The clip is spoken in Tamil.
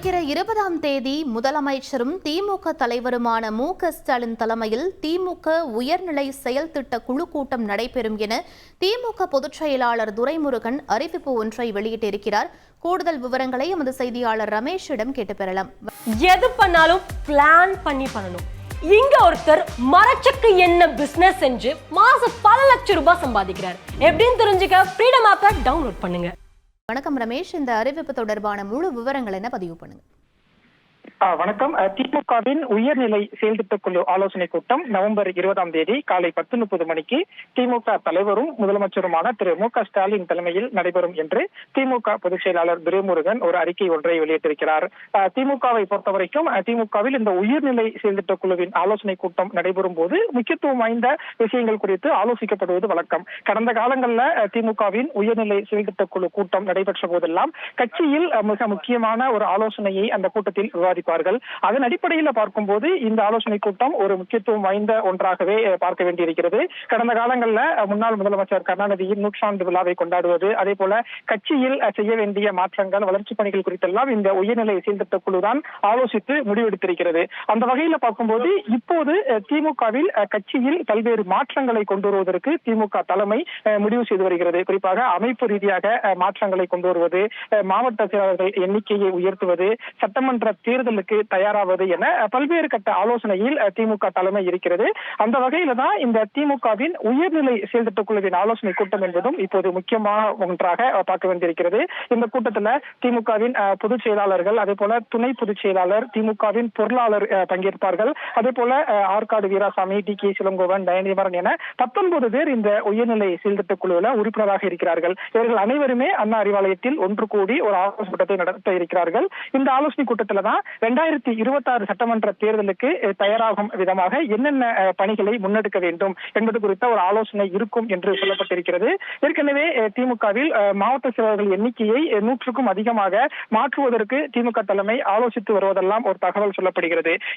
வருகிற 20ஆம் தேதி முதலமைச்சரும் திமுக தலைவருமான மு.க.ஸ்டாலின் தலைமையில் திமுக உயர்நிலை செயல் திட்ட குழு கூட்டம் நடைபெறும் என திமுக பொதுச் செயலாளர் துரைமுருகன் அறிவிப்பு ஒன்றை வெளியிட்டிருக்கிறார். கூடுதல் விவரங்களை எமது செய்தியாளர் ரமேஷிடம் கேட்டு பெறலாம். எது பண்ணாலும் பிளான் பண்ணி பண்ணணும். இங்க ஒருத்தர் மரச்சக்கு என்ன பிசினஸ் செஞ்சு மாசம் பல லட்சம் ரூபாய் சம்பாதிக்கிறார். எப்படின்னு தெரிஞ்சுக்க ஃப்ரீடம் ஆப்பை டவுன்லோட் பண்ணுங்க. வணக்கம் ரமேஷ், இந்த அறிவிப்பு தொடர்பான முழு விவரங்கள் என்ன பதிவு பண்ணுங்க. வணக்கம். திமுகவின் உயர்நிலை செயல்திட்ட குழு ஆலோசனை கூட்டம் நவம்பர் 20ஆம் தேதி காலை 10:30 மணிக்கு திமுக தலைவரும் முதலமைச்சருமான திரு மு.க.ஸ்டாலின் தலைமையில் நடைபெறும் என்று திமுக பொதுச் செயலாளர் துரைமுருகன் ஒரு அறிக்கை ஒன்றை வெளியிட்டிருக்கிறார். திமுகவை பொறுத்தவரைக்கும் திமுகவில் இந்த உயர்நிலை செயல்திட்ட குழுவின் ஆலோசனை கூட்டம் நடைபெறும் போது முக்கியத்துவம் வாய்ந்த விஷயங்கள் குறித்து ஆலோசிக்கப்படுவது வழக்கம். கடந்த காலங்களில் திமுகவின் உயர்நிலை செயல்திட்ட குழு கூட்டம் நடைபெற்ற போதெல்லாம் கட்சியில் மிக முக்கியமான ஒரு ஆலோசனையை அந்த கூட்டத்தில் விவாதிப்பார்கள். அதன் அடிப்படையில் பார்க்கும்போது இந்த ஆலோசனை கூட்டம் ஒரு முக்கியத்துவம் வாய்ந்த ஒன்றாகவே பார்க்க வேண்டியிருக்கிறது. கடந்த காலங்களில் முன்னாள் முதலமைச்சர் கருணாநிதியின் 100ஆண்டு விழாவை கொண்டாடுவது, அதே போல கட்சியில் செய்ய வேண்டிய மாற்றங்கள், வளர்ச்சிப் பணிகள் குறித்தெல்லாம் இந்த உயர்நிலை செயல்திட்ட குழுதான் ஆலோசித்து முடிவெடுத்திருக்கிறது. அந்த வகையில் பார்க்கும்போது இப்போது திமுகவில் கட்சியில் பல்வேறு மாற்றங்களை கொண்டு வருவதற்கு திமுக தலைமை முடிவு செய்து வருகிறது. குறிப்பாக அமைப்பு ரீதியாக மாற்றங்களை கொண்டு வருவது, மாவட்ட செயலாளர்கள் எண்ணிக்கையை உயர்த்துவது, சட்டமன்ற தேர்தலுக்கு தயாராவது என பல்வேறு கட்ட ஆலோசனையில் திமுக தலைமை இருக்கிறது. அந்த வகையில தான் இந்த திமுகவின் உயர்நிலை செயல்திட்ட குழுவின் ஆலோசனை கூட்டம் என்பதும் இப்போது முக்கியமான ஒன்றாக பார்க்க வேண்டியிருக்கிறது. இந்த கூட்டத்தில் திமுகவின் பொதுச் செயலாளர்கள், அதே போல துணை பொதுச் செயலாளர், திமுகவின் பொருளாளர் பங்கேற்பார்கள். அதே போல ஆற்காடு வீராசாமி, டி.கே. சிலங்கோவன், தயநிதிமாறன் என 19 பேர் இந்த உயர்நிலை செயல்திட்ட குழுவில் உறுப்பினராக இருக்கிறார்கள். இவர்கள் அனைவருமே அண்ணா அறிவாலயத்தில் ஒன்று கூடி ஒரு ஆலோசனை கூட்டத்தை நடத்த இருக்கிறார்கள். இந்த ஆலோசனை கூட்டத்தில் தான் 2026 சட்டமன்ற தேர்தலுக்கு தயாராகும் விதமாக என்னென்ன பணிகளை முன்னெடுக்க வேண்டும் என்பது குறித்த ஒரு ஆலோசனை இருக்கும் என்று சொல்லப்பட்டிருக்கிறது. ஏற்கனவே திமுகவில் மாவட்ட செயலாளர்கள் எண்ணிக்கையை 100க்கும் அதிகமாக மாற்றுவதற்கு திமுக தலைமை ஆலோசித்து வருவதெல்லாம் ஒரு தகவல் சொல்லப்படுகிறது.